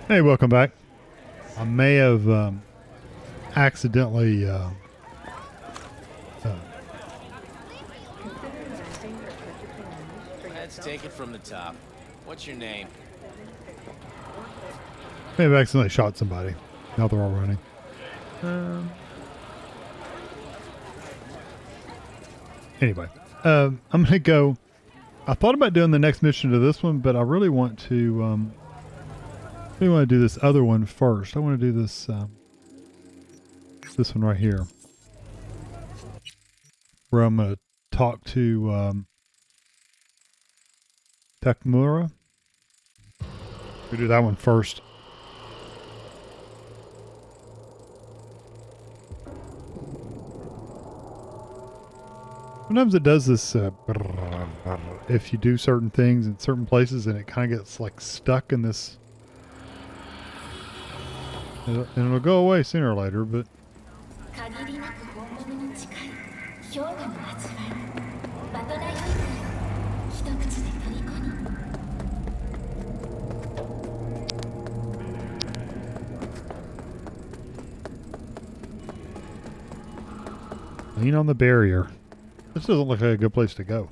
Hey, welcome back. I may have accidentally Let's take it from the top. What's your name? accidentally shot somebody. Now they're all running. Anyway, I'm gonna go. I thought about doing the next mission to this one, but I really want to. Really want to do this other one first. I want to do this. This one right here, where I'm gonna talk to Takamura. We do that one first. Sometimes it does this if you do certain things in certain places, and it kind of gets like stuck in this. And it'll go away sooner or later, but lean on the barrier. This doesn't look like a good place to go.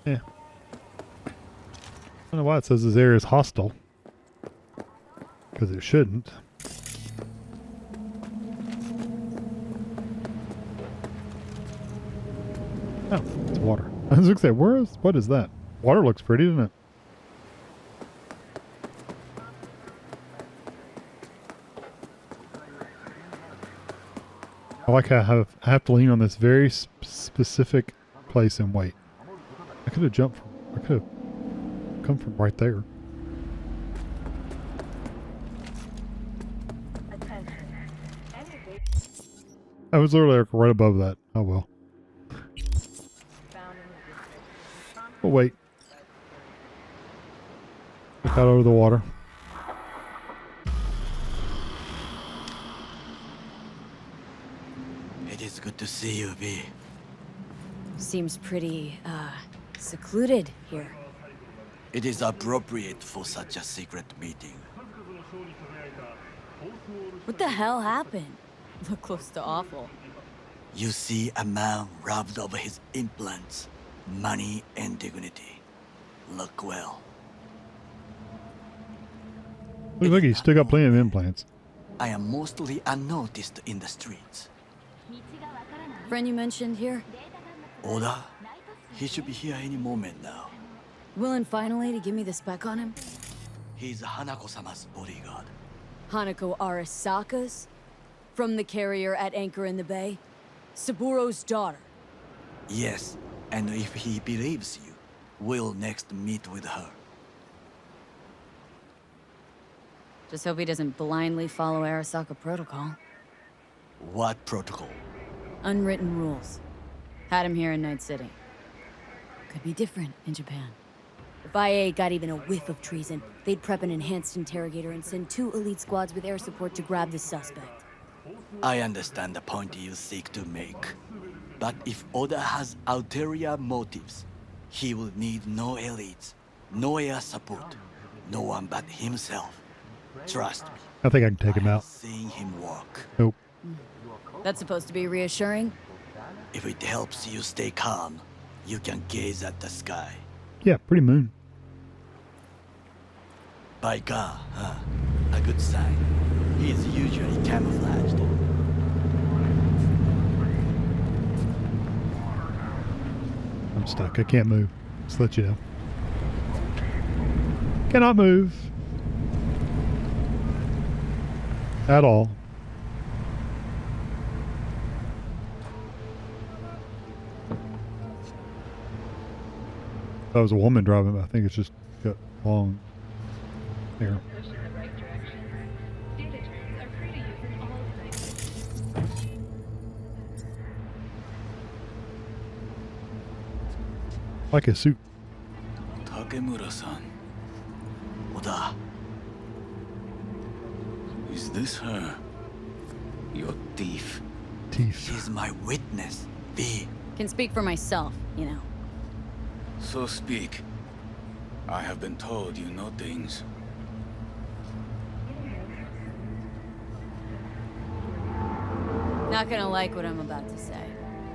Yeah. I don't know why it says this area is hostile. Because it shouldn't. Oh, it's water. I was going to say, what is that? Water looks pretty, doesn't it? I like how I have to lean on this very specific place and wait. I could have jumped from, I could have come from right there. I was literally like right above that. Oh well. Oh wait. Look out over the water. It is good to see you, V. Seems pretty, secluded here. It is appropriate for such a secret meeting. What the hell happened? Look close to awful. You see a man robbed of his implants, money and dignity. Look well. Looks like he's still got plenty of implants. I am mostly unnoticed in the streets. Friend you mentioned here? Oda? He should be here any moment now. Willing finally to give me the spec on him? He's Hanako-sama's bodyguard. Hanako Arasaka's? From the carrier at anchor in the bay? Saburo's daughter? Yes, and if he believes you, we'll next meet with her. Just hope he doesn't blindly follow Arasaka protocol. What protocol? Unwritten rules. Had him here in Night City. Could be different in Japan. If IA got even a whiff of treason, they'd prep an enhanced interrogator and send 2 elite squads with air support to grab the suspect. I understand the point you seek to make. But if Oda has ulterior motives, he will need no elites, no air support, no one but himself. Trust me. I think I can take him out. Seeing him walk. Nope. That's supposed to be reassuring? If it helps you stay calm, you can gaze at the sky. Yeah, pretty moon. By God, huh? A good sign. He is usually camouflaged. I'm stuck. I can't move. Just let you know. Cannot move. At all. If I was a woman driving, I think it's just got long hair. Like a suit. Takemura-san. Oda. Is this her? Your thief? Teeth. She's my witness. V. Can speak for myself, you know. So speak. I have been told you know things. Not gonna like what I'm about to say.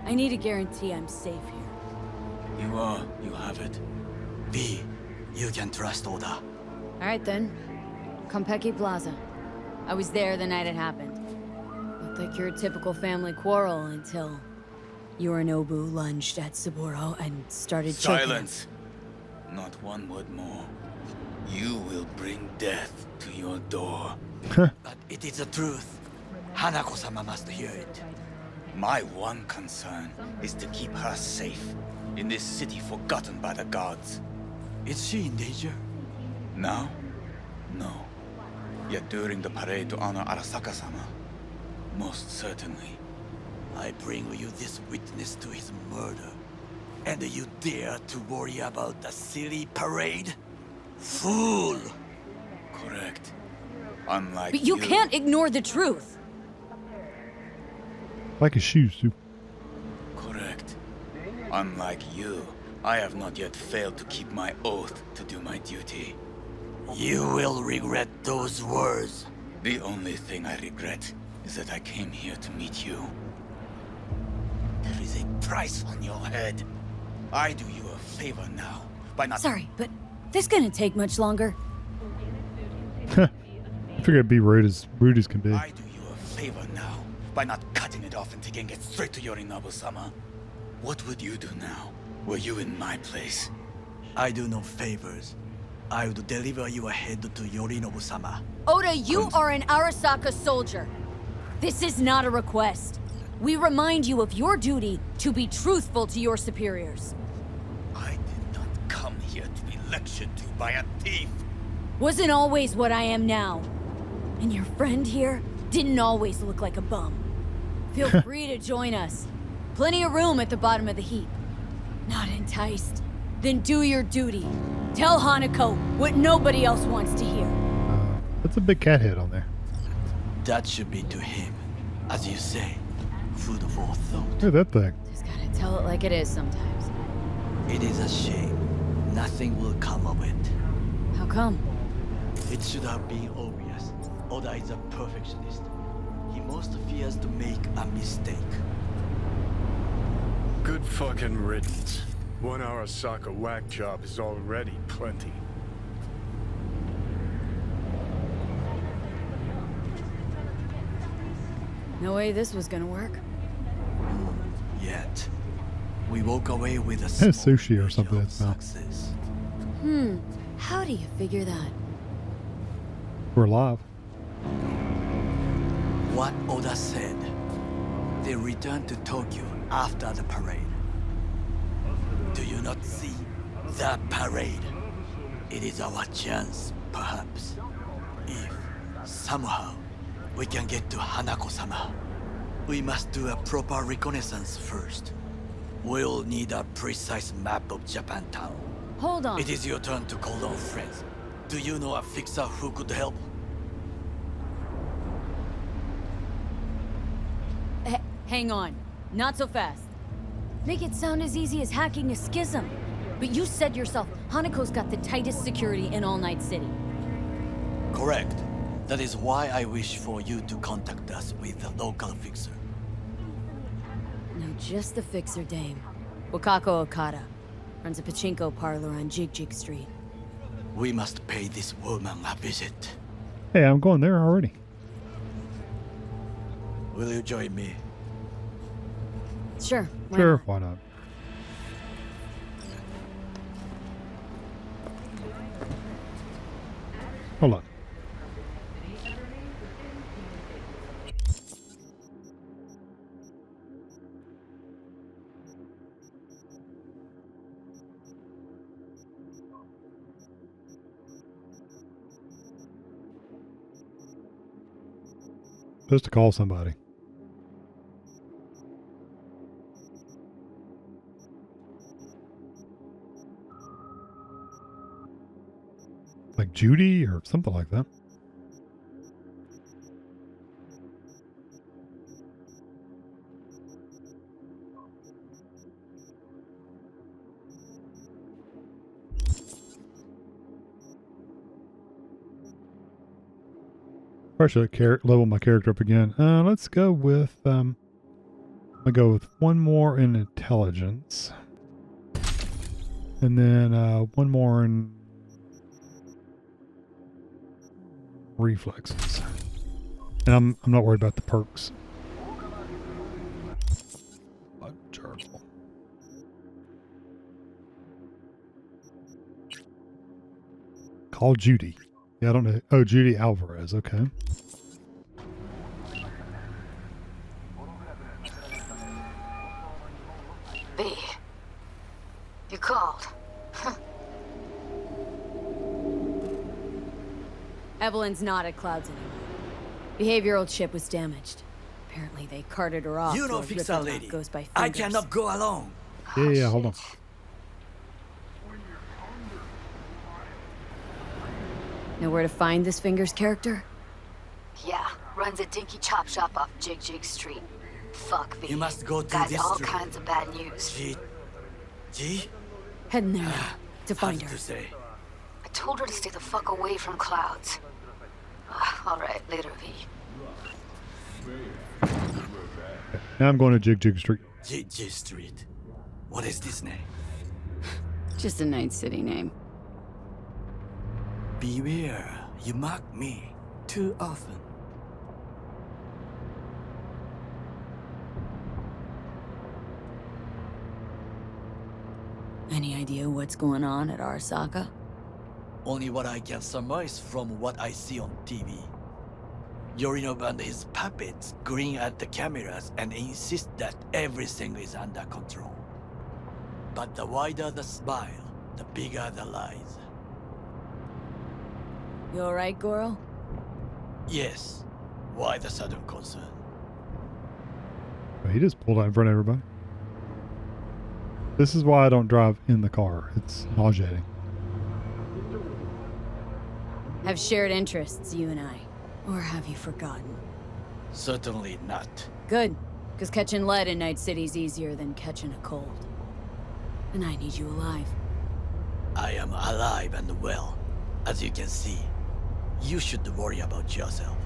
I need a guarantee I'm safe here. You are. You have it. V. You can trust Oda. Alright then. Konpeki Plaza. I was there the night it happened. Looked like your typical family quarrel until Yorinobu lunged at Saburo and started choking him. Silence! Not one word more. You will bring death to your door. But it is the truth. Hanako-sama must hear it. My one concern is to keep her safe in this city forgotten by the gods. Is she in danger? Now? No. Yet during the parade to honor Arasaka-sama, most certainly. I bring you this witness to his murder. And you dare to worry about the silly parade? Fool! Correct. Unlike But you can't ignore the truth! Like his shoes, too. Correct. Unlike you, I have not yet failed to keep my oath to do my duty. You will regret those words. The only thing I regret is that I came here to meet you. There is a price on your head. I do you a favor now by not... Sorry, but this gonna take much longer. I figured it'd be rude as can be. I do you a favor now by not cutting it off and taking it straight to Yorinobu-sama. What would you do now, were you in my place? I do no favors. I would deliver your head to Yorinobu-sama. Oda, you are an Arasaka soldier. This is not a request. We remind you of your duty to be truthful to your superiors. I did not come here to be lectured to by a thief. Wasn't always what I am now. And your friend here didn't always look like a bum. Feel free to join us. Plenty of room at the bottom of the heap. Not enticed? Then do your duty. Tell Hanako what nobody else wants to hear. That's a big cat head on there. That should be to him. As you say, food for thought. Look at that thing. Just gotta tell it like it is sometimes. It is a shame. Nothing will come of it. How come? It should have been obvious. Oda is a perfectionist. He most fears to make a mistake. Good fucking riddance. 1 Arasaka whack job is already plenty. No way this was gonna work. Yet, we walk away with a That's small sushi or measure something of that's not. success. How do you figure that? We're live. What Oda said. They returned to Tokyo after the parade. Do you not see the parade? It is our chance, perhaps. If somehow we can get to Hanako-sama, we must do a proper reconnaissance first. We'll need a precise map of Japantown. Hold on. It is your turn to call on friends. Do you know a fixer who could help? Hang on. Not so fast. Make it sound as easy as hacking a schism. But you said yourself, Hanako's got the tightest security in All Night City. Correct. That is why I wish for you to contact us with the local fixer. No, just the fixer dame. Wakako Okada. Runs a pachinko parlor on Jig Street. We must pay this woman a visit. Hey, I'm going there already. Will you join me? Sure. Why Sure, not? why not? Hold on. Supposed to call somebody. Like Judy or something like that. Probably should level my character up again. Let's go with I'm gonna go with one more in intelligence, and then one more in reflexes. And I'm not worried about the perks. Terrible. Call Judy. Yeah, I don't know. Oh, Judy Alvarez. Okay. B. You called. Evelyn's not at Clouds anymore. Behavioral chip was damaged. Apparently they carted her off. You know, to a fix river our that lady. goes by I fingers. cannot go alone. Yeah, hold on. Know where to find this Fingers character? Yeah, runs a dinky chop shop off Jig Jig Street. Fuck V. You must go to Got this all street. kinds of bad news. G? Heading there now, to find Hard her. to say. I told her to stay the fuck away from Clouds. All right, later, V. Now I'm going to Jig Jig Street. G Street. What is this name? Just a Night City name. Beware, you mock me too often. Any idea what's going on at Arasaka? Only what I can surmise from what I see on TV. Yorino and his puppets grin at the cameras and insist that everything is under control. But the wider the smile, the bigger the lies. You alright, Goro? Yes. Why the sudden concern? He just pulled out in front of everybody. This is why I don't drive in the car. It's nauseating. Have shared interests, you and I. Or have you forgotten? Certainly not. Good, because catching lead in Night City's easier than catching a cold. And I need you alive. I am alive and well, as you can see. You should worry about yourself.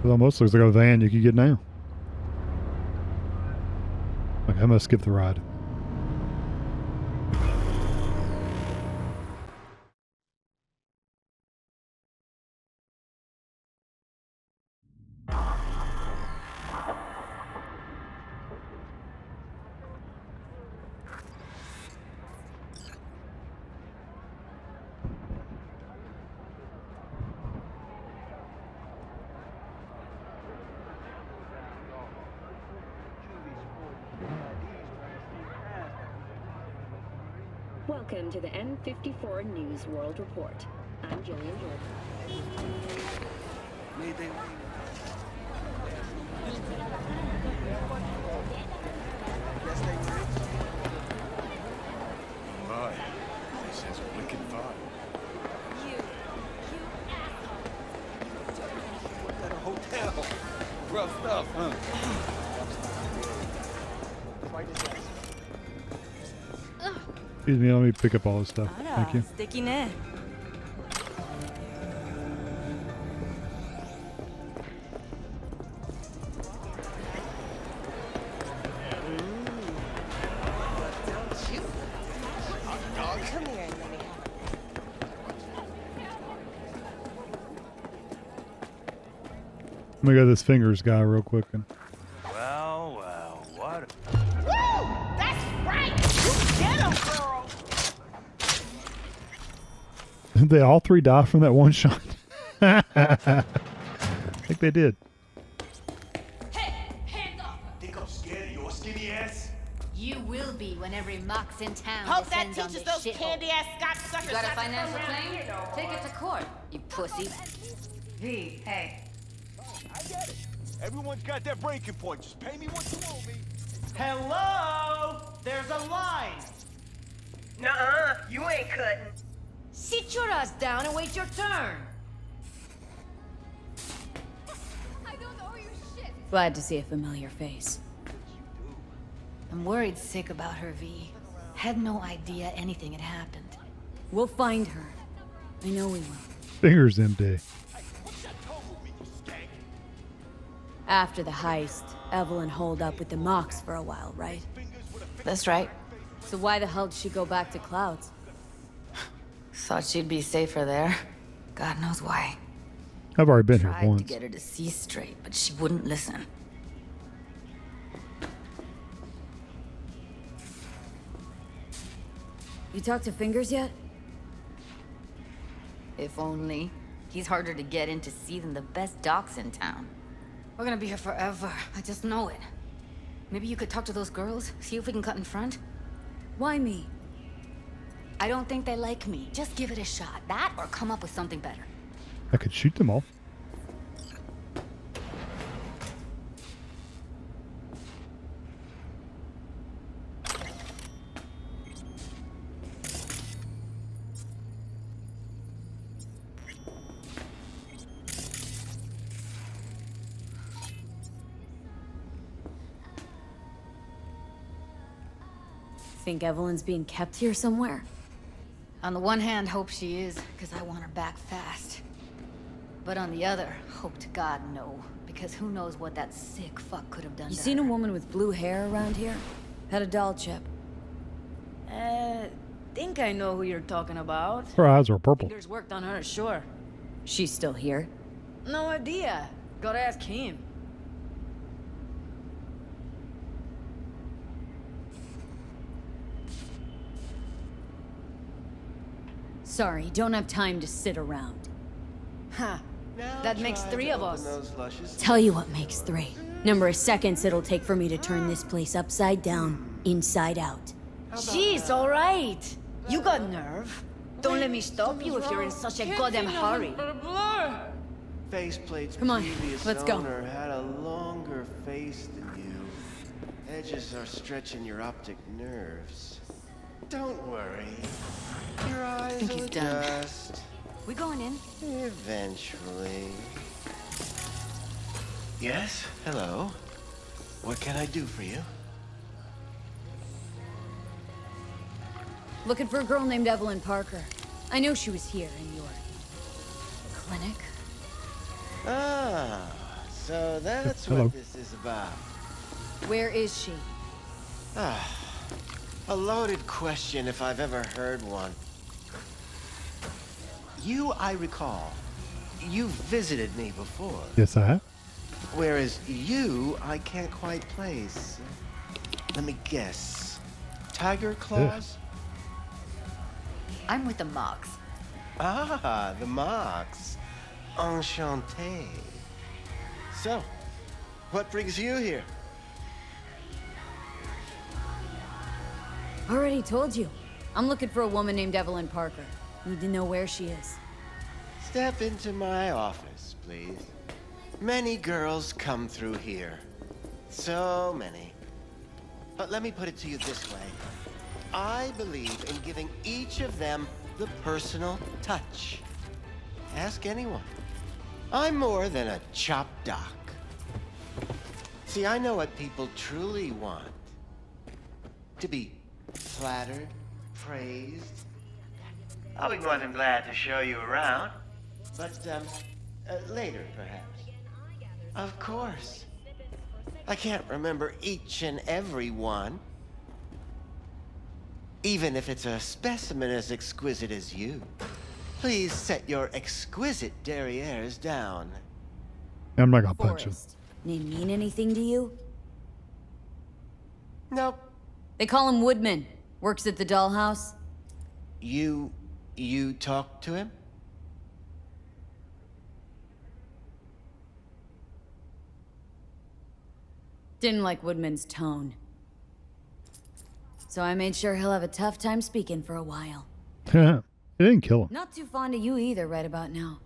It almost looks like a van you could get now. Okay, I'm gonna skip the ride. Welcome to the N54 News World Report. I'm Jillian Jordan. My, this has a wicked vibe. At a hotel. Rough stuff, huh? Excuse me, let me pick up all this stuff. Thank you. 素敵ね。Let me go to this Fingers guy real quick. And Well, what? did they all three die from that one shot? I think they did. Think I'm scared of your skinny ass? You will be when every mock's in town. Hope that descends on teaches this those shithole. candy-ass Scotch suckers. You got a not to financial come around claim? here no Take more. it to court, you pussy. V, hey. I get it. Everyone's got their breaking point. Just pay me what you owe me. Hello? There's a line. Nuh-uh, you ain't cutting. Sit your ass down and wait your turn. I don't owe you shit. Glad to see a familiar face. I'm worried sick about her, V. Had no idea anything had happened. We'll find her. I know we will. Fingers empty. After the heist, Evelyn holed up with the Mox for a while, right? That's right. So why the hell did she go back to Clouds? Thought she'd be safer there. God knows why. I've already been here Tried to once. get her to see straight, but she wouldn't listen. You talked to Fingers yet? If only. He's harder to get in to see than the best docs in town. We're gonna be here forever. I just know it. Maybe you could talk to those girls, see if we can cut in front? Why me? I don't think they like me. Just give it a shot. That or come up with something better. I could shoot them all. Think Evelyn's being kept here somewhere? On the one hand, hope she is, because I want her back fast. But on the other, hope to God no, because who knows what that sick fuck could have done You to seen her. a woman with blue hair around here? Had a doll chip. Think I know who you're talking about. Her eyes are purple. Fingers worked on her, sure. She's still here. No idea. Gotta ask him. Sorry, don't have time to sit around. Ha. That makes 3 of us. Tell you what makes 3. Number of seconds it'll take for me to turn this place upside down, inside out. Jeez, alright. You got nerve. Don't let me stop you if you're in such a goddamn hurry. Faceplate's Come on, previous let's go. owner had a longer face than you. Edges are stretching your optic nerves. Don't worry. Your eyes think will he's done. adjust. We going in? Eventually. Yes? Hello? What can I do for you? Looking for a girl named Evelyn Parker. I know she was here in your clinic. Ah, so that's Hello. what this is about. Where is she? Ah, a loaded question if I've ever heard one. You, I recall, you visited me before. Yes, I have. Whereas you, I can't quite place. Let me guess. Tiger claws? I'm with the Mox. Ah, the Mox. Enchanté. So, what brings you here? Already told you. I'm looking for a woman named Evelyn Parker. Need to know where she is. Step into my office, please. Many girls come through here. So many. But let me put it to you this way. I believe in giving each of them the personal touch. Ask anyone. I'm more than a chop doc. See, I know what people truly want. To be flattered, praised. I'll be more than glad to show you around. But, later, perhaps. Of course. I can't remember each and every one. Even if it's a specimen as exquisite as you. Please set your exquisite derrieres down. I'm not gonna punch him. Forrest. Name mean anything to you? Nope. They call him Woodman. Works at the dollhouse. You talked to him? Didn't like Woodman's tone. So I made sure he'll have a tough time speaking for a while. It didn't kill him. Not too fond of you either right about now.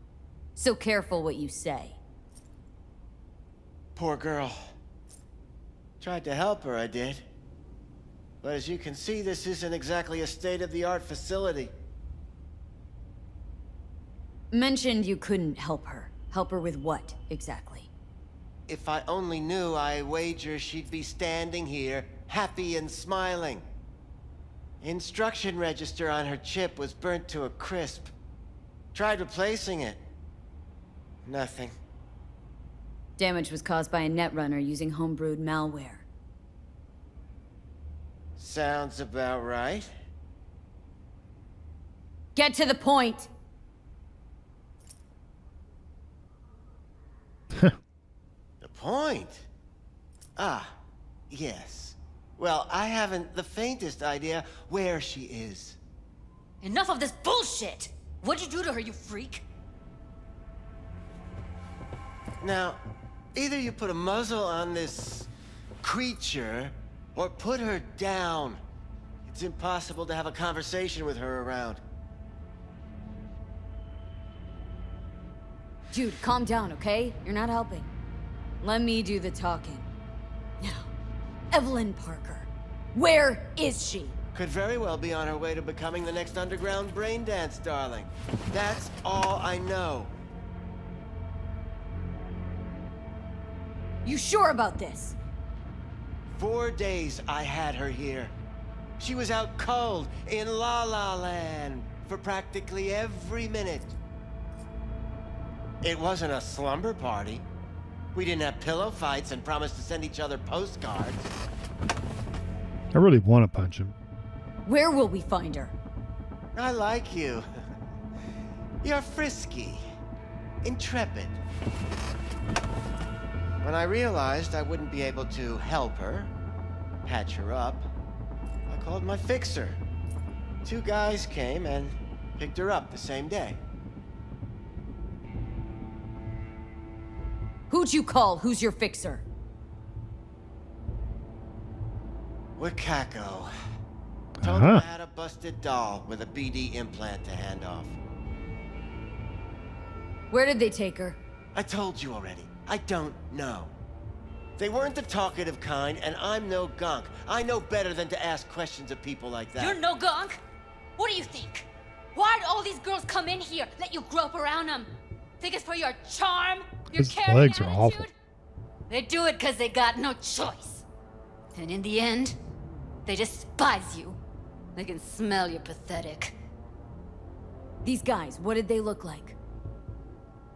So careful what you say. Poor girl. Tried to help her, I did. But as you can see, this isn't exactly a state-of-the-art facility. Mentioned you couldn't help her. Help her with what, exactly? If I only knew, I wager she'd be standing here, happy and smiling. Instruction register on her chip was burnt to a crisp. Tried replacing it. Nothing. Damage was caused by a netrunner using homebrewed malware. Sounds about right. Get to the point! The point? Ah, yes. Well, I haven't the faintest idea where she is. Enough of this bullshit! What'd you do to her, you freak? Now, either you put a muzzle on this creature, or put her down. It's impossible to have a conversation with her around. Dude, calm down, okay? You're not helping. Let me do the talking. Now, Evelyn Parker. Where is she? Could very well be on her way to becoming the next underground brain dance darling. That's all I know. You sure about this? 4 days I had her here. She was out cold in La La Land for practically every minute. It wasn't a slumber party. We didn't have pillow fights and promised to send each other postcards. I really want to punch him. Where will we find her? I like you. You're frisky, intrepid. When I realized I wouldn't be able to help her, patch her up, I called my fixer. 2 guys came and picked her up the same day. Who'd you call? Who's your fixer? Wakako. Told her I had a busted doll with a BD implant to hand off. Where did they take her? I told you already. I don't know. They weren't the talkative kind, and I'm no gunk. I know better than to ask questions of people like that. You're no gunk? What do you think? Why'd all these girls come in here, let you grope around them? Think it's for your charm? Your His caring legs are attitude? awful. They do it because they got no choice. And in the end, they despise you. They can smell you're pathetic. These guys, what did they look like?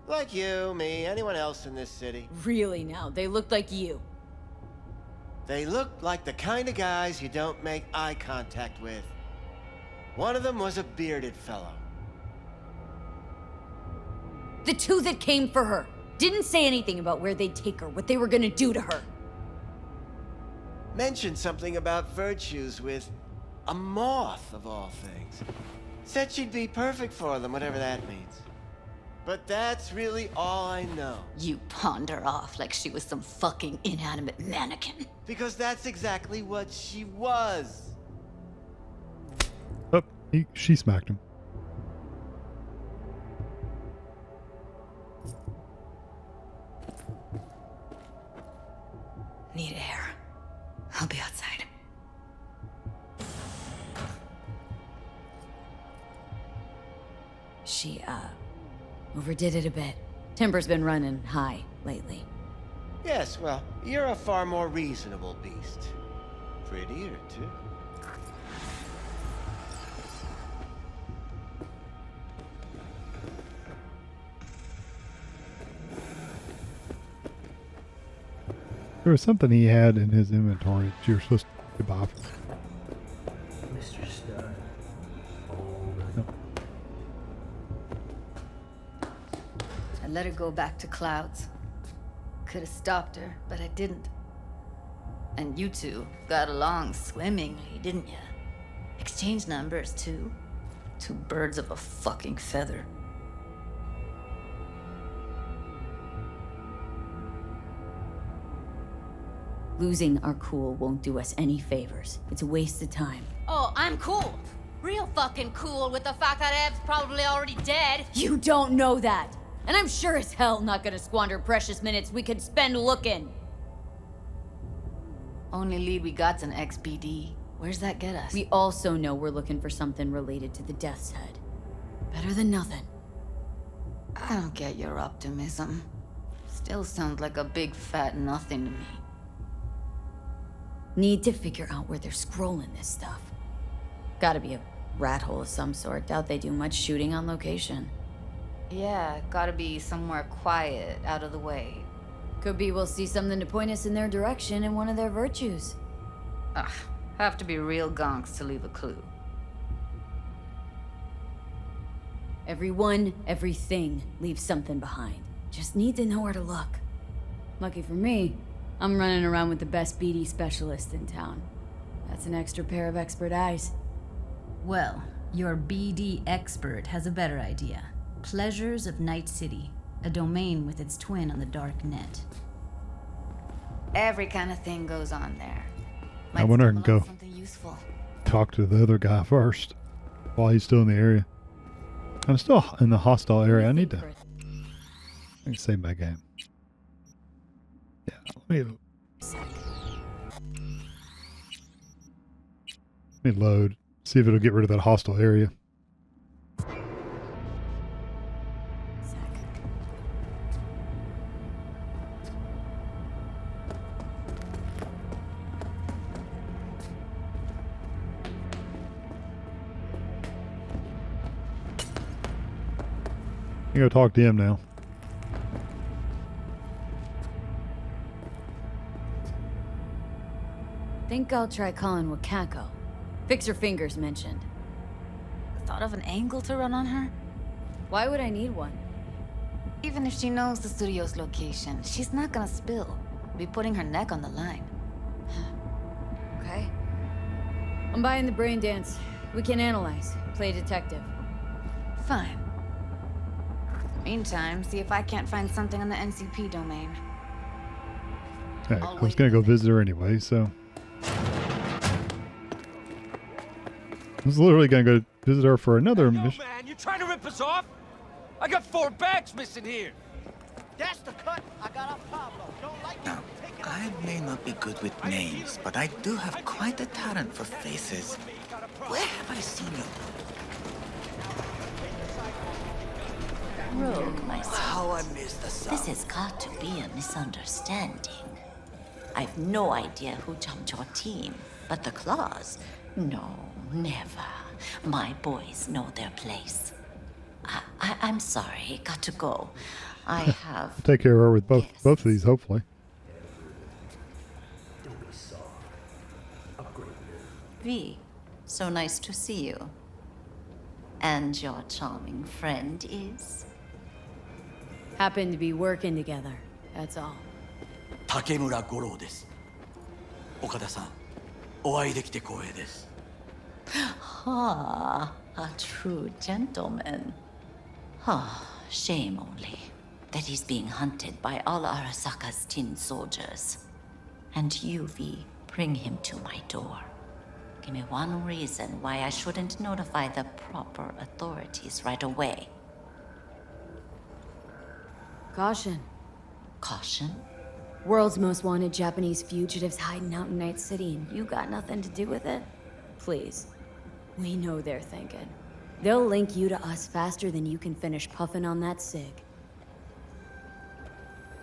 Like you, me, anyone else in this city. Really now, they looked like you. They looked like the kind of guys you don't make eye contact with. One of them was a bearded fellow. The 2 that came for her didn't say anything about where they'd take her, what they were gonna do to her. Mentioned something about virtues with a moth, of all things. Said she'd be perfect for them, whatever that means. But that's really all I know. You pawned her off like she was some fucking inanimate mannequin. Because that's exactly what she was. Oh, she smacked him. Need air. I'll be outside. She, overdid it a bit. Temper's been running high lately. Yes, well, you're a far more reasonable beast. Prettier, too. There was something he had in his inventory that you were supposed to buy. Mr. Stud. I let her go back to Clouds. Could have stopped her, but I didn't. And you two got along swimmingly, didn't ya? Exchanged numbers, too. 2 birds of a fucking feather. Losing our cool won't do us any favors. It's a waste of time. Oh, I'm cool. Real fucking cool with the fact that Ev's probably already dead. You don't know that. And I'm sure as hell not gonna squander precious minutes we could spend looking. Only lead we got's an XBD. Where's that get us? We also know we're looking for something related to the Death's Head. Better than nothing. I don't get your optimism. Still sounds like a big fat nothing to me. Need to figure out where they're scrolling this stuff. Gotta be a rat hole of some sort. Doubt they do much shooting on location. Yeah, gotta be somewhere quiet, out of the way. Could be we'll see something to point us in their direction in one of their virtues. Ugh, have to be real gonks to leave a clue. Everyone, everything leaves something behind. Just need to know where to look. Lucky for me, I'm running around with the best BD specialist in town. That's an extra pair of expert eyes. Well, your BD expert has a better idea. Pleasures of Night City, a domain with its twin on the dark net. Every kind of thing goes on there. I wonder if I can go something useful. talk to the other guy first while he's still in the area. I'm still in the hostile area. I need to save my game. Yeah, let me load. See if it'll get rid of that hostile area. You go talk to him now. Think I'll try calling Wakako. Fix her fingers mentioned. Thought of an angle to run on her? Why would I need one? Even if she knows the studio's location, she's not gonna spill. Be putting her neck on the line. Okay. I'm buying the brain dance. We can analyze. Play detective. Fine. Meantime, see if I can't find something on the NCP domain. Okay, I was gonna go visit her anyway, so I was literally gonna go visit her for another mission. Man, you trying to rip us off? I got 4 bags missing here. That's the cut I got off Pablo. Don't like Now, I may not be good with names, but I do have quite a talent for faces. Where have I seen you? Rogue, my son. How I missed the sun. This has got to be a misunderstanding. I've no idea who jumped your team, but the claws? No, never. My boys know their place. I'm sorry, got to go. I have... Take care of her with both of these, hopefully. V, so nice to see you. And your charming friend is? Happen to be working together, that's all. Takemura Goro です。岡田さん、お会いできて光栄です。Ah, a true gentleman. Ah, shame only that he's being hunted by all Arasaka's tin soldiers. And you, V, bring him to my door. Give me one reason why I shouldn't notify the proper authorities right away. Caution. Caution? World's most wanted Japanese fugitives hiding out in Night City, and you got nothing to do with it? Please. We know they're thinking. They'll link you to us faster than you can finish puffing on that cig.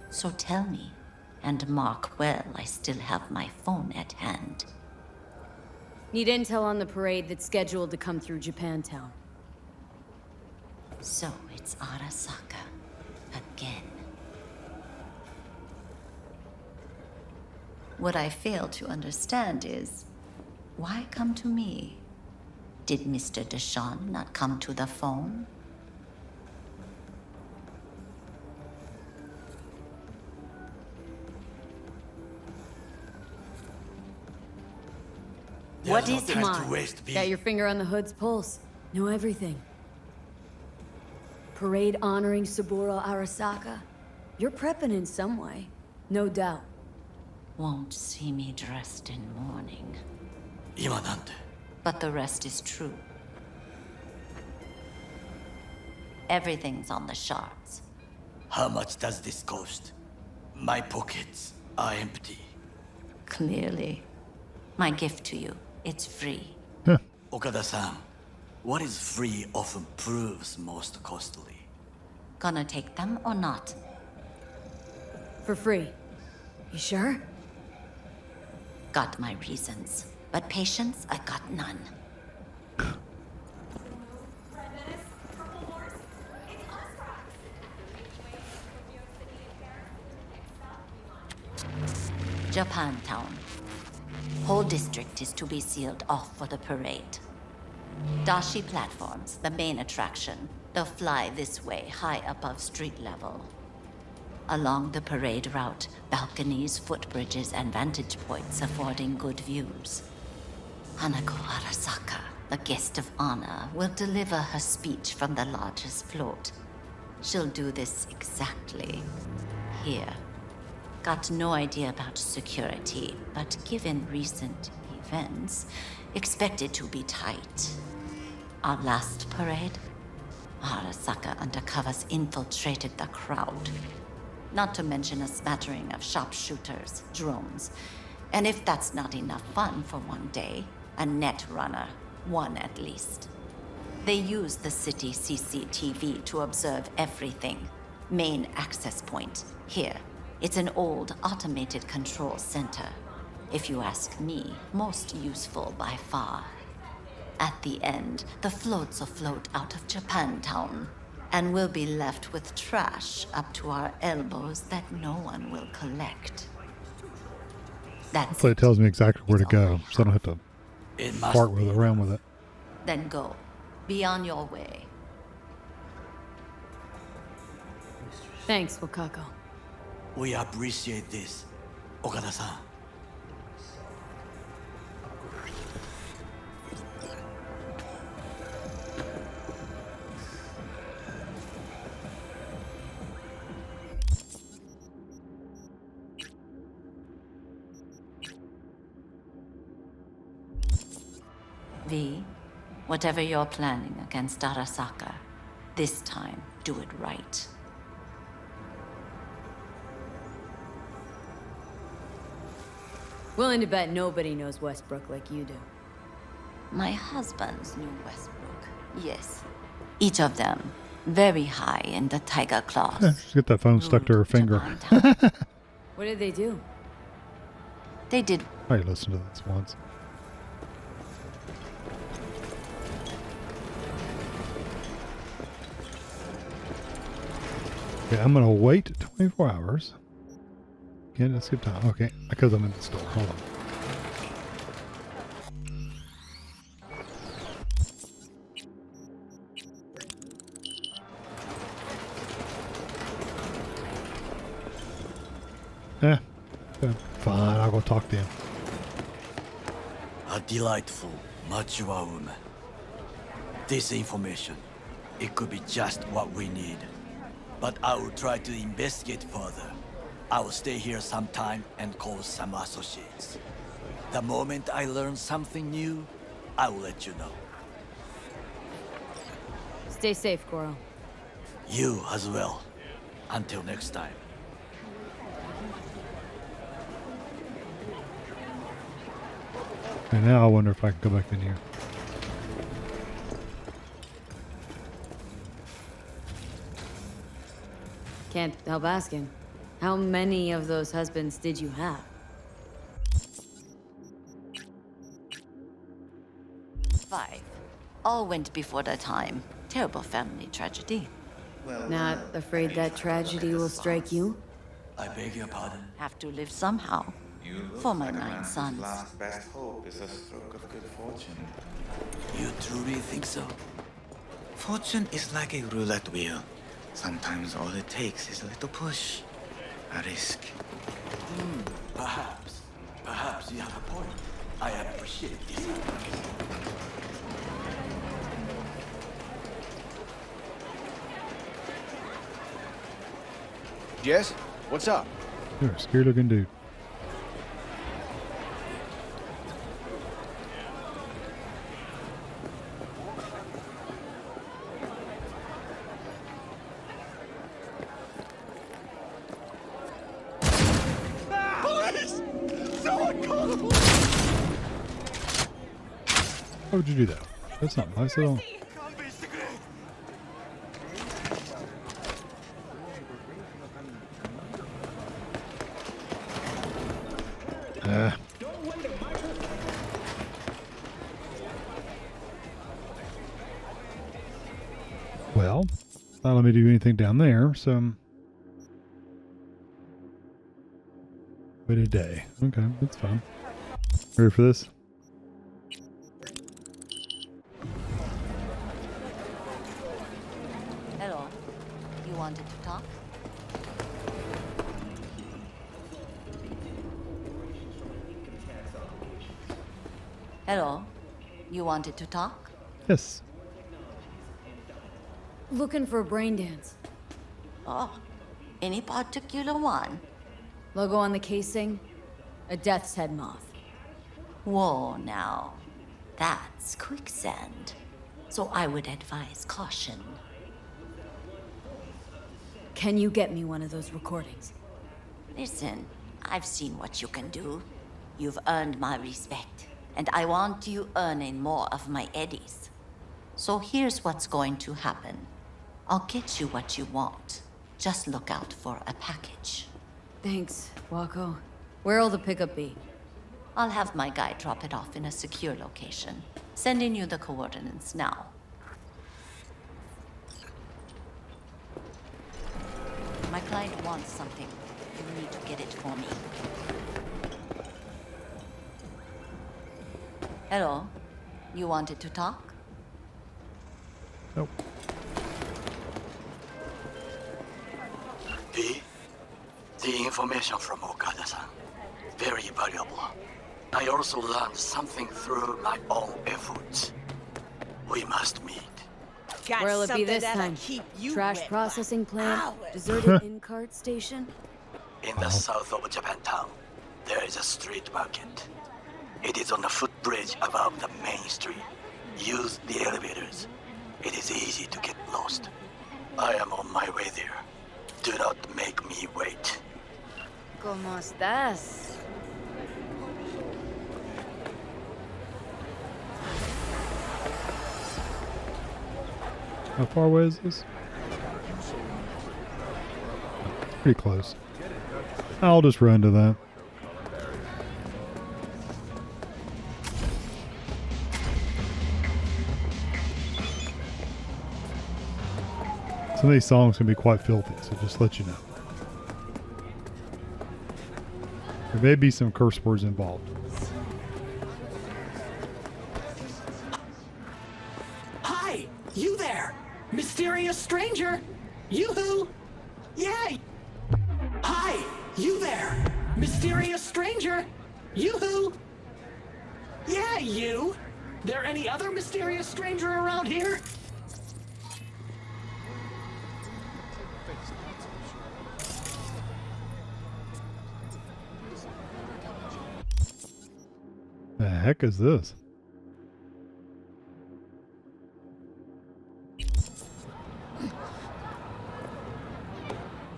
So tell me, and mark well I still have my phone at hand. Need intel on the parade that's scheduled to come through Japantown. So it's Arasaka again. What I fail to understand is, why come to me? Did Mr. Deshawn not come to the phone? What is it, Mom? Got your finger on the hood's pulse. Know everything. Parade honoring Saburo Arasaka. You're prepping in some way, no doubt. Won't see me dressed in mourning. 今なんて But the rest is true. Everything's on the shards. How much does this cost? My pockets are empty. Clearly. My gift to you, it's free. Okada-san, what is free often proves most costly. Gonna take them or not? For free. You sure? Got my reasons. But patience, I got none. Japantown. Whole district is to be sealed off for the parade. Dashi platforms, the main attraction. They'll fly this way, high above street level. Along the parade route, balconies, footbridges, and vantage points affording good views. Hanako Arasaka, the guest of honor, will deliver her speech from the largest float. She'll do this exactly here. Got no idea about security, but given recent events, expected to be tight. Our last parade, Arasaka undercovers infiltrated the crowd. Not to mention a smattering of sharpshooters, drones, and if that's not enough fun for one day, a net runner, one at least. They use the city CCTV to observe everything. Main access point, here. It's an old automated control center. If you ask me, most useful by far. At the end, the floats will float out of Japantown, and we'll be left with trash up to our elbows that no one will collect. That's Hopefully it tells me exactly where to go, so I don't have to fart around with it. Then go. Be on your way. Thanks, Wakako. We appreciate this, Okada-san. V, whatever you're planning against Arasaka, this time do it right. Willing to bet nobody knows Westbrook like you do. My husband's knew Westbrook, yes. Each of them very high in the tiger claws. Yeah, just get that phone stuck to her finger. What did they do? They did. I listened to this once. Okay, I'm gonna wait 24 hours. Can't skip time. Okay, because I'm in the store. Hold on. Fine, I'll go talk to him. A delightful, mature woman. This information, it could be just what we need. But I will try to investigate further. I will stay here some time and call some associates. The moment I learn something new, I will let you know. Stay safe, Goro. You as well. Until next time. And now I wonder if I can go back in here. Can't help asking. How many of those husbands did you have? 5. All went before their time. Terrible family tragedy. Not afraid that tragedy will strike you? I beg your pardon? Have to live somehow. For my 9 sons. Last best hope is a stroke of good fortune. You truly think so? Fortune is like a roulette wheel. Sometimes all it takes is a little push. A risk. Perhaps. Perhaps you have a point. I appreciate this. Jess, what's up? You're a scary looking dude. Why would you do that? That's not nice at all. Well, not let me do anything down there, so wait a day. Okay, that's fine. Ready for this? Hello. You wanted to talk? Hello. You wanted to talk? Yes. Looking for a brain dance. Oh, any particular one? Logo on the casing? A death's head moth. Whoa, now. That's quicksand. So I would advise caution. Can you get me one of those recordings? Listen, I've seen what you can do. You've earned my respect, and I want you earning more of my eddies. So here's what's going to happen. I'll get you what you want. Just look out for a package. Thanks, Wako. Where'll the pickup be? I'll have my guy drop it off in a secure location. Sending you the coordinates now. My client wants something. You need to get it for me. Hello? You wanted to talk? Nope. The information from Okada-san, very valuable. I also learned something through my own efforts. We must meet. Where'll it be this time? Trash processing plant? Deserted in-cart station? In the south of Japantown, there is a street market. It is on the footbridge above the main street. Use the elevators. It is easy to get lost. I am on my way there. Do not make me wait. ¿Cómo estás? How far away is this? Pretty close. I'll just run to that. Some of these songs can be quite filthy, so just let you know. There may be some curse words involved. Hi, you there, mysterious stranger. Yoo-hoo! Yay! Hi, you there, mysterious stranger. Yoo-hoo! Yeah, you. There any other mysterious stranger around here? The heck is this?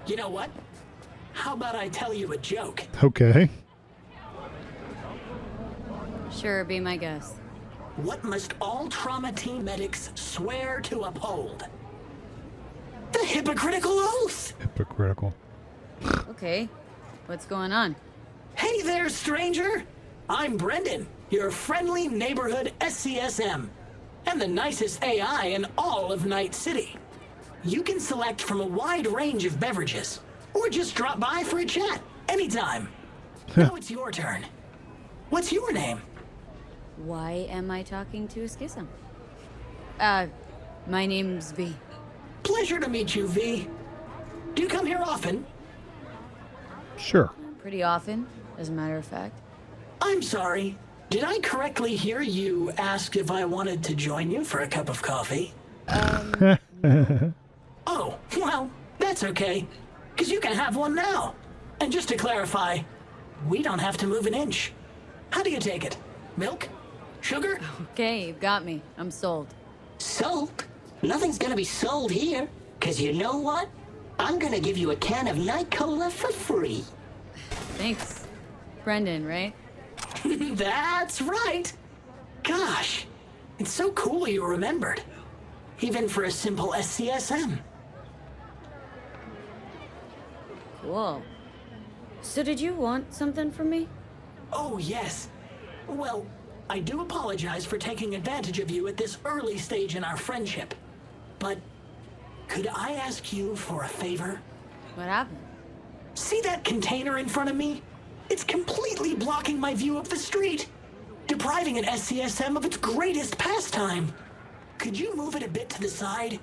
You know what? How about I tell you a joke? Okay. Sure, be my guest. What must all trauma team medics swear to uphold? The hypocritical oath! Hypocritical. Okay, what's going on? Hey there, stranger! I'm Brendan, your friendly neighborhood SCSM, and the nicest AI in all of Night City. You can select from a wide range of beverages, or just drop by for a chat, anytime. Now it's your turn. What's your name? Why am I talking to a schism? My name's V. Pleasure to meet you, V. Do you come here often? Sure. Pretty often, as a matter of fact. I'm sorry. Did I correctly hear you ask if I wanted to join you for a cup of coffee? Oh, well, that's okay. Because you can have one now. And just to clarify, we don't have to move an inch. How do you take it? Milk? Sugar? Okay, you've got me. I'm sold. Sold? Nothing's gonna be sold here. Because you know what? I'm gonna give you a can of Night Cola for free. Thanks. Brendan, right? That's right. Gosh, It's so cool you remembered. Even for a simple SCSM. Cool. So did you want something from me? Oh, yes. Well, I do apologize for taking advantage of you at this early stage in our friendship. But could I ask you for a favor? What happened? See that container in front of me? It's completely blocking my view of the street, depriving an SCSM of its greatest pastime. Could you move it a bit to the side?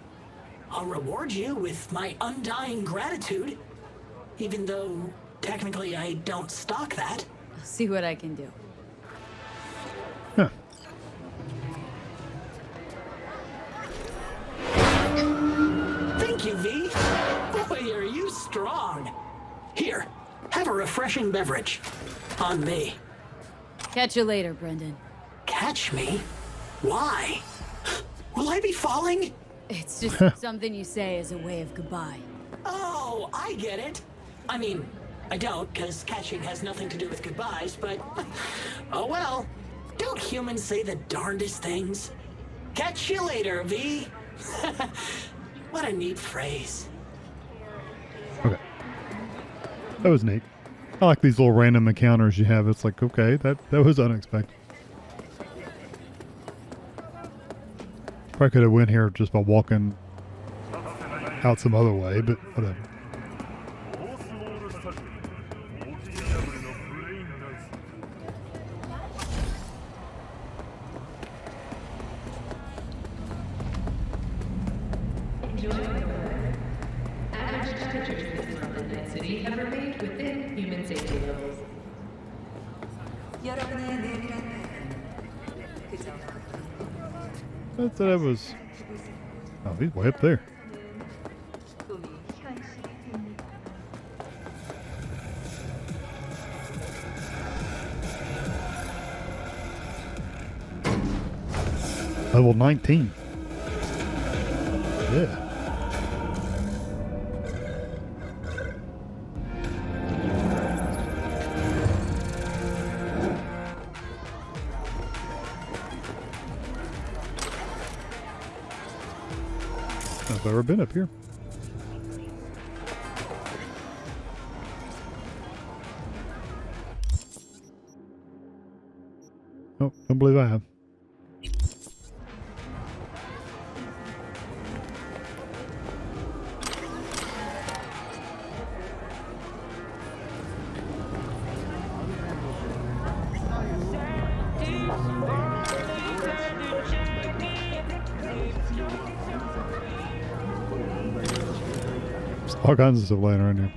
I'll reward you with my undying gratitude, even though technically I don't stock that. I'll see what I can do. Huh. Thank you, V. Boy, are you strong. Here, have a refreshing beverage. On me. Catch you later, Brendan. Catch me? Why? Will I be falling? It's just something you say as a way of goodbye. Oh, I get it. I mean, I don't, because catching has nothing to do with goodbyes, but... oh well. Don't humans say the darndest things? Catch you later, V. What a neat phrase. Okay. That was neat. I like these little random encounters you have. It's like, okay, that was unexpected. Probably could have went here just by walking out some other way, but whatever. Average temperatures this month in Night City have remained within human safety levels. I thought that was... oh, he's way up there. Level 19. Yeah. I've ever been up here. Oh, don't believe I have. All kinds of stuff laying around here.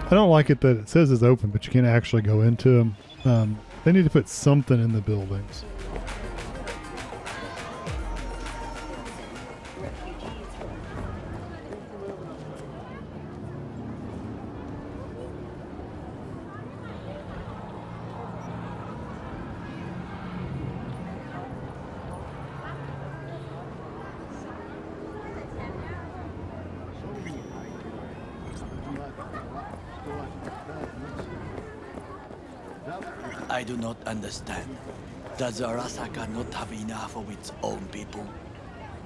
I don't like it that it says it's open, but you can't actually go into them. They need to put something in the buildings. I do not understand. Does Arasaka not have enough of its own people?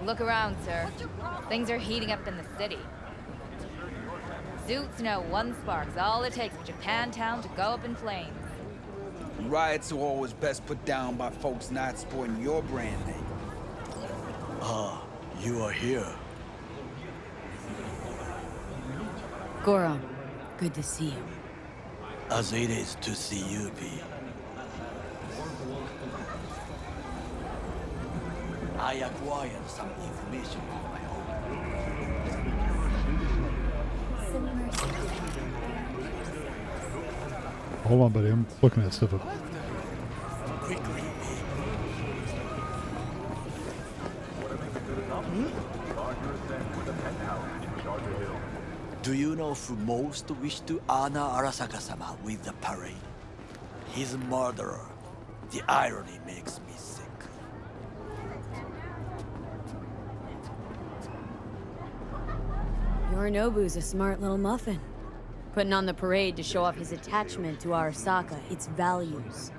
Look around, sir. Things are heating up in the city. Suits know one spark's all it takes for Japantown to go up in flames. Riots are always best put down by folks not sporting your brand name. Ah, you are here. Goron, good to see you. As it is to see you, V. I acquired some information of my own. Hold on, buddy. I'm looking at stuff up. Quickly, do you know who most wished to honor Arasaka-sama with the parade? His murderer. The irony makes me sick. Yorinobu's a smart little muffin. Putting on the parade to show off his attachment to Arasaka, its values.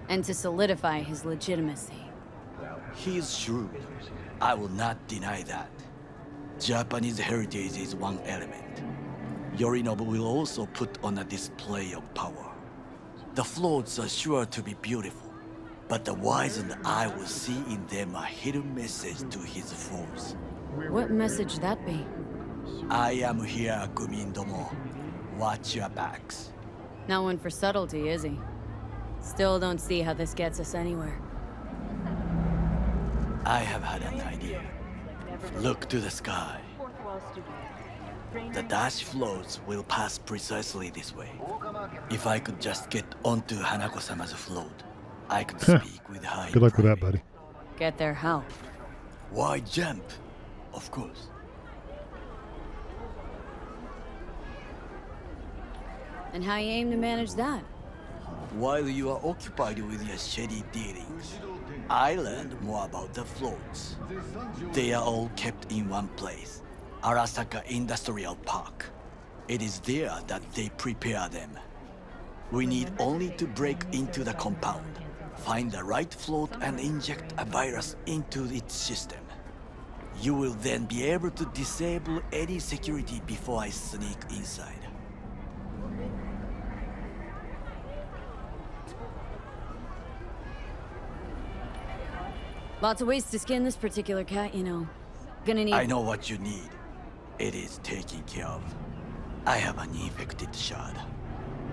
And to solidify his legitimacy. He is shrewd. I will not deny that. Japanese heritage is one element. Yorinobu will also put on a display of power. The floats are sure to be beautiful, but the wizened eye will see in them a hidden message to his foes. What message that be? I am here, Gumindomo. Watch your backs. Not one for subtlety, is he? Still don't see how this gets us anywhere. I have had an idea. Look to the sky. The dash floats will pass precisely this way. If I could just get onto Hanako-sama's float, I could speak with her. Good luck with that, buddy. Get there how? Why jump? Of course. And how you aim to manage that? While you are occupied with your shady dealings, I learned more about the floats. They are all kept in one place, Arasaka Industrial Park. It is there that they prepare them. We need only to break into the compound, find the right float and inject a virus into its system. You will then be able to disable any security before I sneak inside. Lots of ways to skin this particular cat, you know. Gonna need... I know what you need. It is taken care of. I have an infected shard.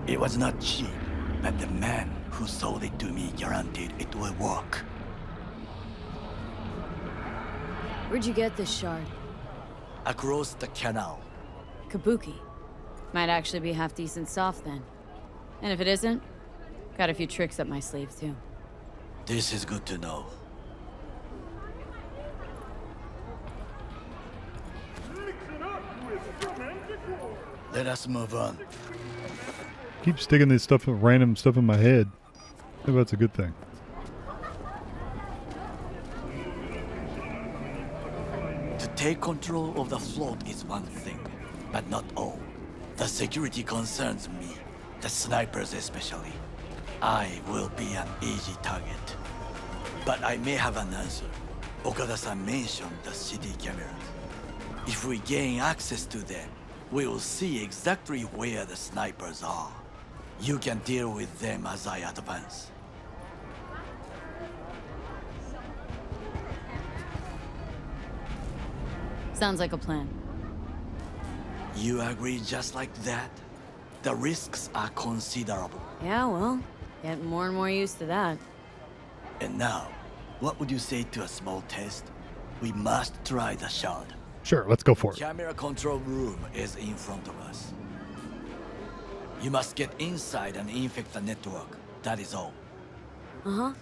It was not cheap, but the man who sold it to me guaranteed it will work. Where'd you get this shard? Across the canal. Kabuki. Might actually be half decent soft then. And if it isn't, got a few tricks up my sleeve too. This is good to know. Let us move on. Keep sticking this stuff, random stuff in my head. Maybe that's a good thing. To take control of the float is one thing, but not all. The security concerns me, the snipers especially. I will be an easy target. But I may have an answer. Okada-san mentioned the city cameras. If we gain access to them, we will see exactly where the snipers are. You can deal with them as I advance. Sounds like a plan. You agree just like that? The risks are considerable. Yeah, well, getting more and more used to that. And now, what would you say to a small test? We must try the shard. Sure, let's go for it. Camera control room is in front of us. You must get inside and infect the network. That is all. Uh-huh.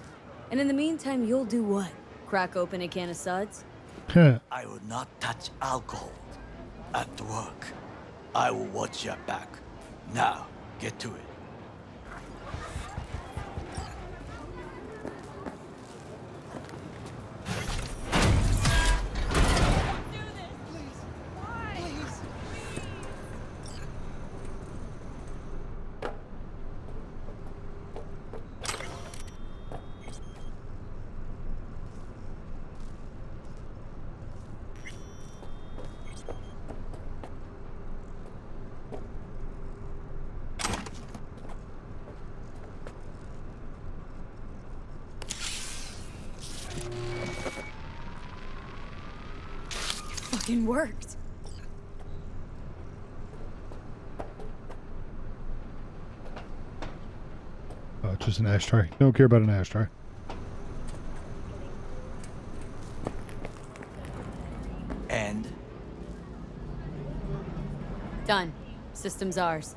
And in the meantime, you'll do what? Crack open a can of suds? I will not touch alcohol. At work, I will watch your back. Now, get to it. Fucking worked. Oh, it's just an ashtray. Don't care about an ashtray. And? Done. System's ours.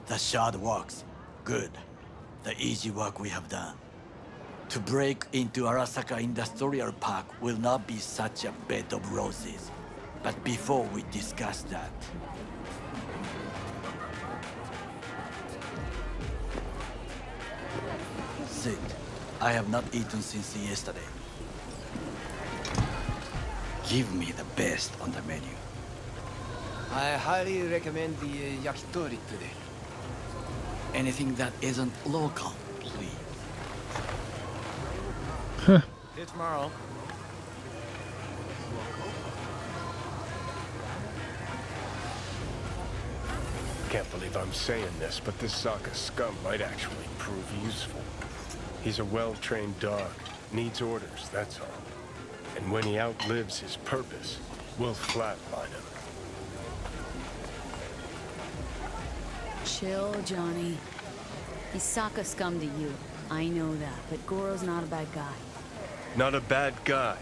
The shard works. Good. The easy work we have done. To break into Arasaka Industrial Park will not be such a bed of roses. But before we discuss that... Sit. I have not eaten since yesterday. Give me the best on the menu. I highly recommend the yakitori today. Anything that isn't local, please. See you tomorrow. Can't believe I'm saying this, but this Sokka scum might actually prove useful. He's a well-trained dog. Needs orders, that's all. And when he outlives his purpose, we'll flatline him. Chill, Johnny. He's Sokka scum to you. I know that, but Goro's not a bad guy. Not a bad guy.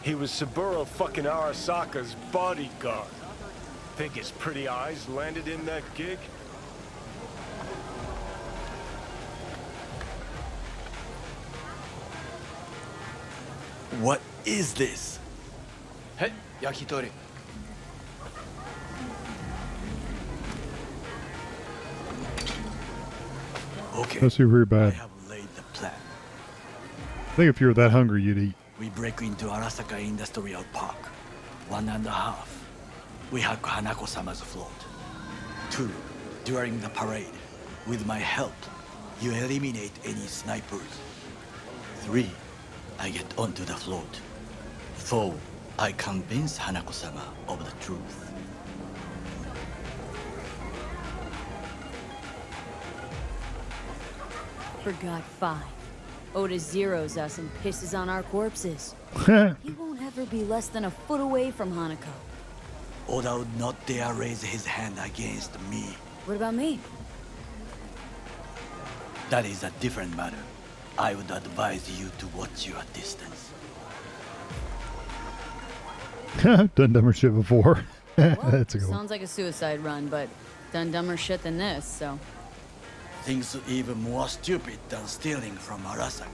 He was Saburo fucking Arasaka's bodyguard. Think his pretty eyes landed in that gig? What is this? Hey, yakitori. Okay. That's super bad. I have laid the plan. I think if you were that hungry, you'd eat. We break into Arasaka Industrial Park. 1.5. We hack Hanako-sama's float. 2. During the parade, with my help, you eliminate any snipers. 3. I get onto the float. 4. I convince Hanako-sama of the truth. Forgot 5. Oda zeroes us and pisses on our corpses. He won't ever be less than a foot away from Hanako. Oda would not dare raise his hand against me. What about me? That is a different matter. I would advise you to watch your distance. Done dumber shit before. That's a good one. Sounds like a suicide run, but done dumber shit than this, so. Things even more stupid than stealing from Arasaka.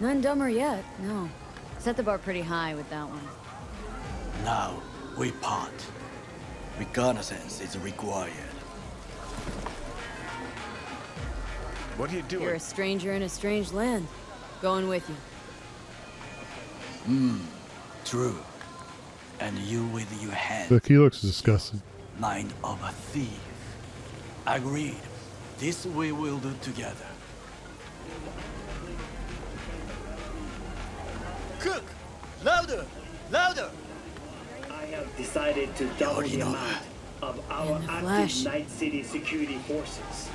None dumber yet, no. Set the bar pretty high with that one. Now, we part. Reconnaissance is required. What are you doing? You're a stranger in a strange land. Going with you. True. And you with your hand. Look, he looks disgusted. Mind of a thief. Agreed. This we will do together. Cook! Louder! Louder! I have decided to double the amount of our active Night City security forces.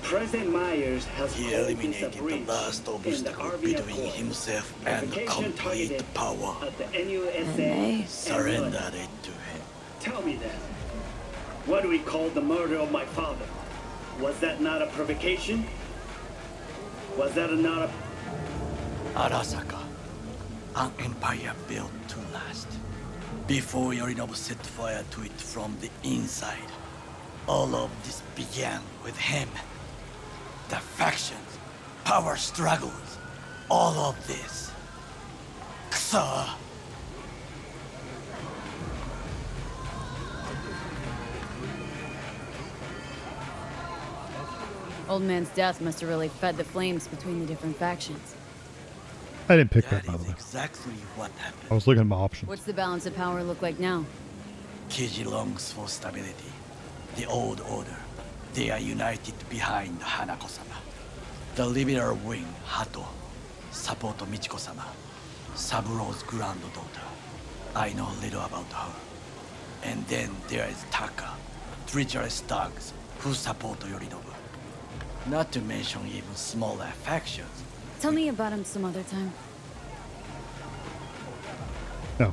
President Myers has He called this a eliminated the breach last in the obstacle Army between Accord. himself and Provocation complete targeted power. at the NUSA And they and surrendered Blood. it to him. Tell me then, what do we call the murder of my father? Was that not a provocation? Was that not a... Arasaka, an empire built to last. Before Yorinobu set fire to it from the inside, all of this began with him. The factions, power struggles, all of this. Kusa! Old man's death must have really fed the flames between the different factions. I didn't pick that, by the way. Exactly what happened. I was looking at my options. What's the balance of power look like now? Kiji longs for stability. The old order. They are united behind Hanako-sama. The liberal wing, Hato, support Michiko-sama, Saburo's granddaughter. I know little about her. And then there is Taka, treacherous thugs who support Yorinobu. Not to mention even smaller factions. Tell me about him some other time. No.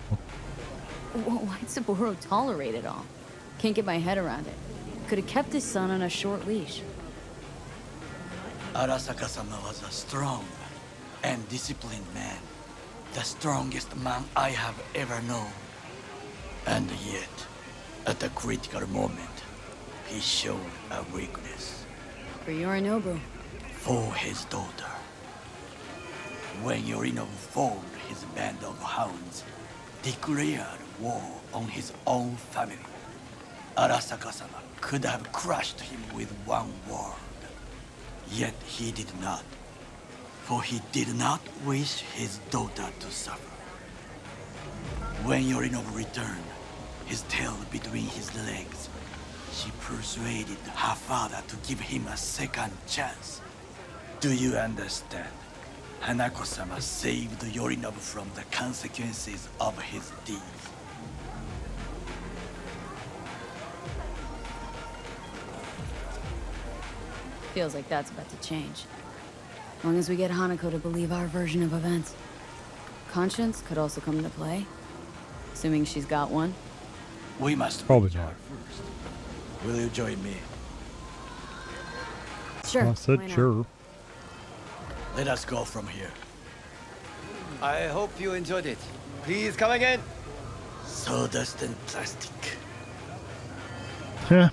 Why'd Saburo tolerate it all? Can't get my head around it. Could have kept his son on a short leash. Arasaka-sama was a strong and disciplined man. The strongest man I have ever known. And yet, at a critical moment, he showed a weakness. For Yorinobu. For his daughter. When Yorinobu formed his band of hounds, declared war on his own family, Arasaka-sama could have crushed him with one word. Yet he did not. For he did not wish his daughter to suffer. When Yorinobu returned, his tail between his legs, she persuaded her father to give him a second chance. Do you understand? Hanako-sama saved Yorinobu from the consequences of his deeds. Feels like that's about to change. As long as we get Hanako to believe our version of events. Conscience could also come into play. Assuming she's got one. We must Probably reach not. her first. Will you join me? Sure. I said why not? sure. Let us go from here. I hope you enjoyed it. Please come again. Sawdust and plastic. Yeah.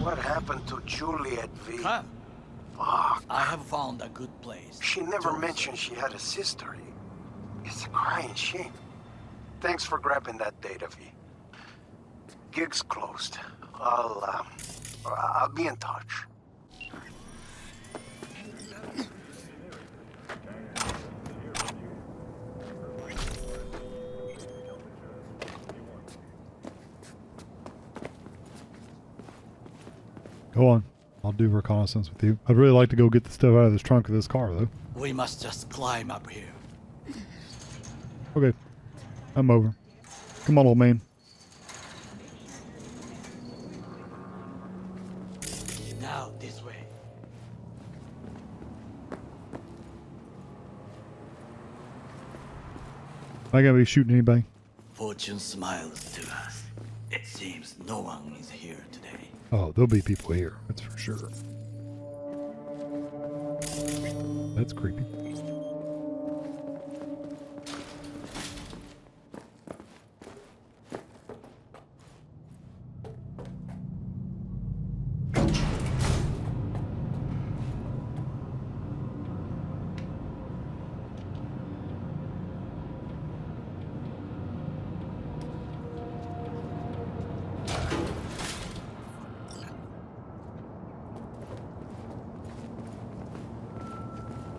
What happened to Juliet V? Come. Fuck. I have found a good place. She never mentioned she had a sister. It's a crying shame. Thanks for grabbing that data, V. Gig's closed. I'll be in touch. Go on. I'll do reconnaissance with you. I'd really like to go get the stuff out of this trunk of this car, though. We must just climb up here. Okay. I'm over. Come on, old man. Now, this way. Am I gonna be shooting anybody? Fortune smiles to us. It seems no one is here today. Oh, there'll be people here. That's for sure. That's creepy.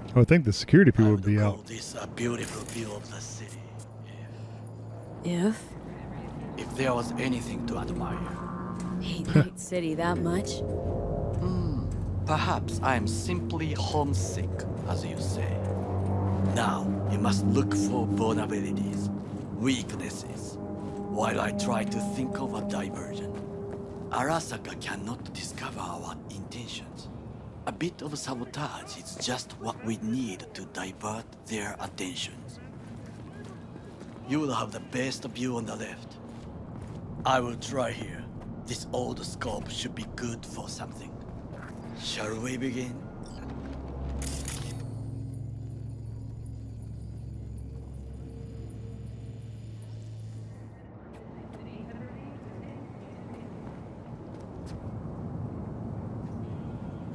I would think the security people would be out. This a beautiful view of the city. If? If there was anything to admire. Hate Night City that much? Perhaps I'm simply homesick, as you say. Now, you must look for vulnerabilities, weaknesses, while I try to think of a diversion. Arasaka cannot discover our intentions. A bit of sabotage is just what we need to divert their attentions. You will have the best view on the left. I will try here. This old scope should be good for something. Shall we begin?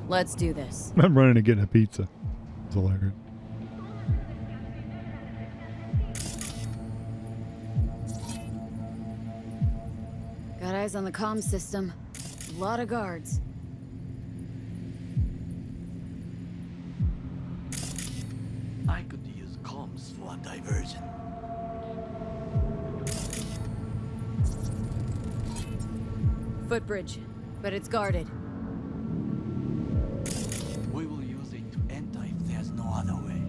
Let's do this. I'm running to get a pizza. It's hilarious. Got eyes on the comm system. A lot of guards. I could use comms for a diversion. Footbridge, but it's guarded. We will use it to enter if there's no other way.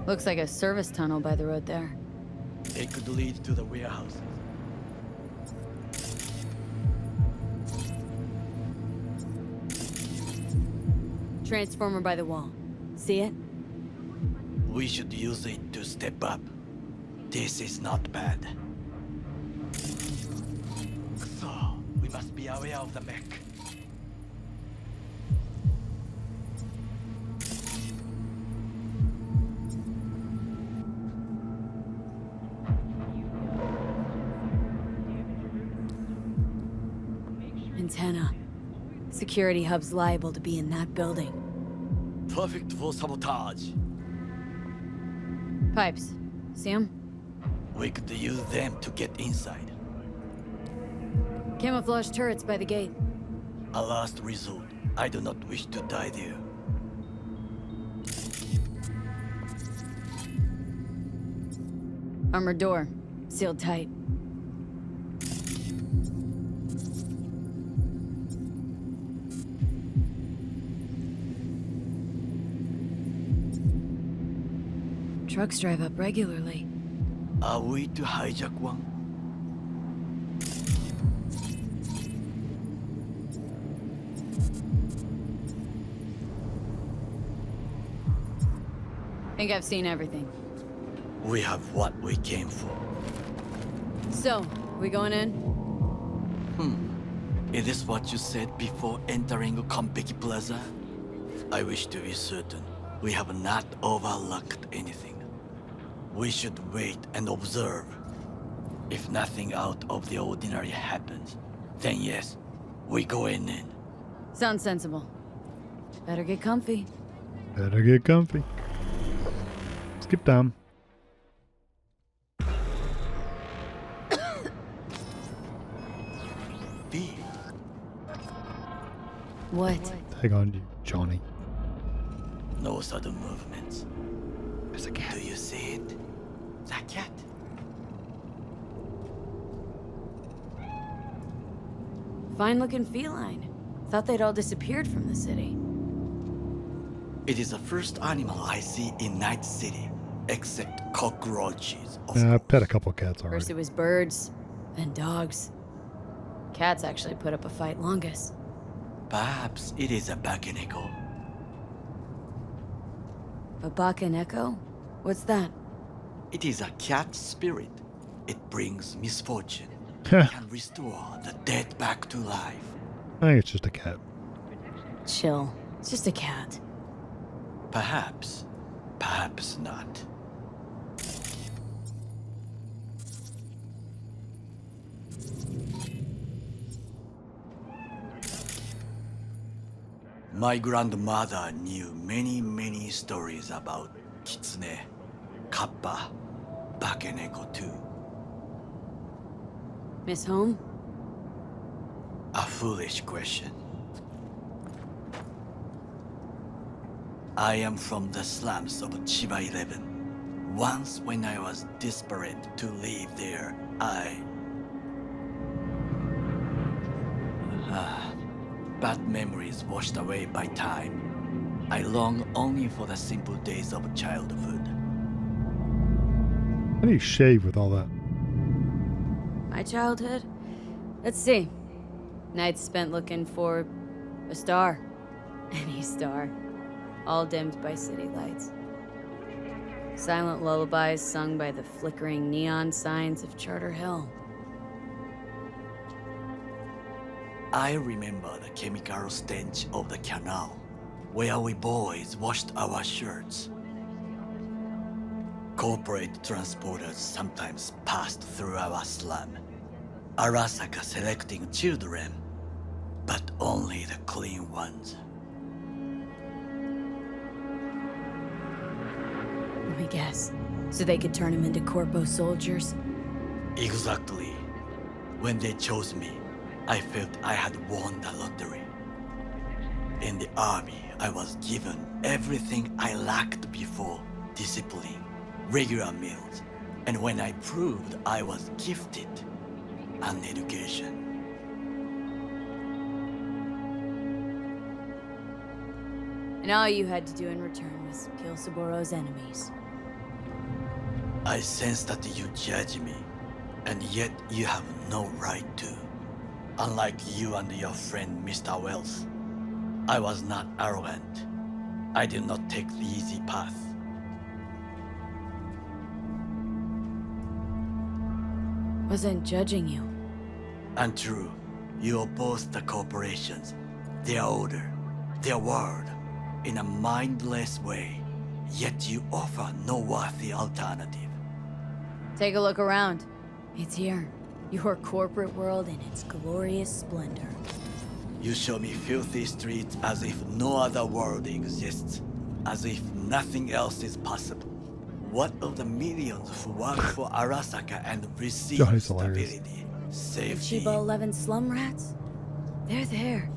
Looks like a service tunnel by the road there. It could lead to the warehouses. Transformer by the wall. See it? We should use it to step up. This is not bad. So, we must be aware of the mech. Antenna. Security hub's liable to be in that building. Perfect for sabotage. Pipes. See 'em? We could use them to get inside. Camouflage turrets by the gate. A last resort. I do not wish to die there. Armored door. Sealed tight. Trucks drive up regularly. Are we to hijack one? Think I've seen everything. We have what we came for. So, we going in? Is this what you said before entering Konpeki Plaza? I wish to be certain we have not overlooked anything. We should wait and observe. If nothing out of the ordinary happens, then yes, we go in. Sounds sensible. Better get comfy. Better get comfy. Skip down. What? Hang on, you, Johnny. No sudden movements. There's a cat. Do you see it? That cat? Fine looking feline. Thought they'd all disappeared from the city. It is the first animal I see in Night City, except cockroaches. I pet a couple cats already. First it was birds, then dogs. Cats actually put up a fight longest. Perhaps it is a Bakeneko. A Bakeneko? What's that? It is a cat spirit. It brings misfortune. Heh. Can restore the dead back to life. I think it's just a cat. Chill. It's just a cat. Perhaps. Perhaps not. My grandmother knew many stories about Kitsune, Kappa, Bakeneko too. Miss Home? A foolish question. I am from the slums of Chiba 11. Once when I was desperate to live there, bad memories washed away by time. I long only for the simple days of childhood. How do you shave with all that? My childhood? Let's see. Nights spent looking for a star. Any star. All dimmed by city lights. Silent lullabies sung by the flickering neon signs of Charter Hill. I remember the chemical stench of the canal, where we boys washed our shirts. Corporate transporters sometimes passed through our slum, Arasaka selecting children, but only the clean ones. Let me guess. So they could turn him into corpo soldiers? Exactly. When they chose me, I felt I had won the lottery. In the army, I was given everything I lacked before: discipline, regular meals, and when I proved I was gifted, an education. And all you had to do in return was kill Saboro's enemies. I sense that you judge me, and yet you have no right to. Unlike you and your friend Mr. Wells, I was not arrogant. I did not take the easy path. Wasn't judging you. Untrue. You oppose the corporations, their order, their word, in a mindless way, yet you offer no worthy alternative. Take a look around. It's here. Your corporate world in its glorious splendor. You show me filthy streets as if no other world exists, as if nothing else is possible. What of the millions who work for Arasaka and receive stability, safety? Chiba 11 slum rats? They're there.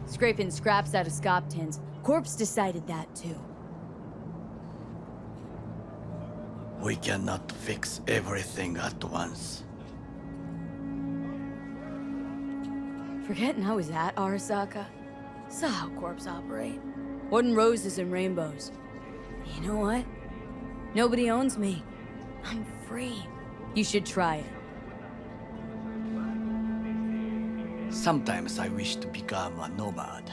Scraping scraps out of scop tins. Corpse decided that too. We cannot fix everything at once. Forgetting I was at Arasaka. Saw how corps operate. Wasn't roses and rainbows. You know what? Nobody owns me. I'm free. You should try it. Sometimes I wish to become a nomad,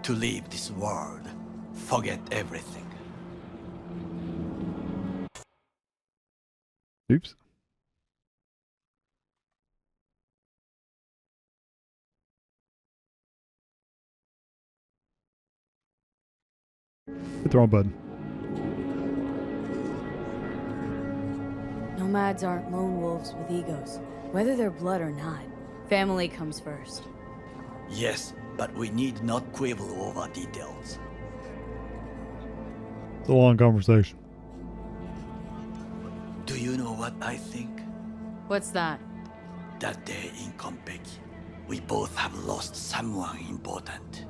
to leave this world, forget everything. Oops. Hit the wrong button. Nomads aren't lone wolves with egos, whether they're blood or not. Family comes first. Yes, but we need not quibble over details. It's a long conversation. Do you know what I think? What's that? That day in Konpeki, we both have lost someone important.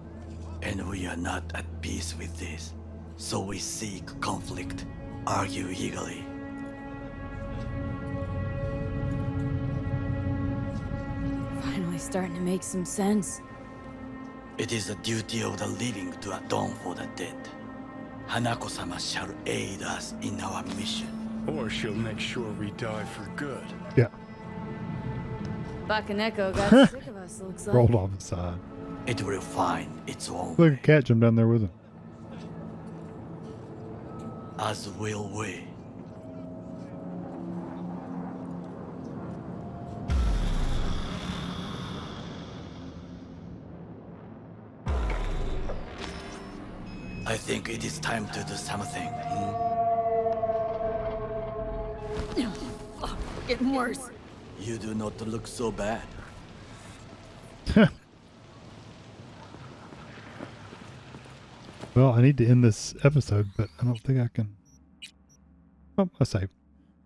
And we are not at peace with this. So we seek conflict, argue eagerly. Finally starting to make some sense. It is the duty of the living to atone for the dead. Hanako-sama shall aid us in our mission. Or she'll make sure we die for good. Yeah. Bakaneko got sick of us, looks like. Rolled off the side. It will find its own Look, a cat jumped down there with him. as will we. I think it is time to do something. Oh, getting worse. You do not look so bad. Well, I need to end this episode, but I don't think I can. Oh, I save.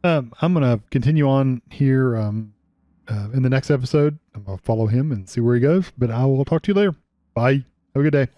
I'm gonna continue on here in the next episode. I'm gonna follow him and see where he goes. But I will talk to you later. Bye. Have a good day.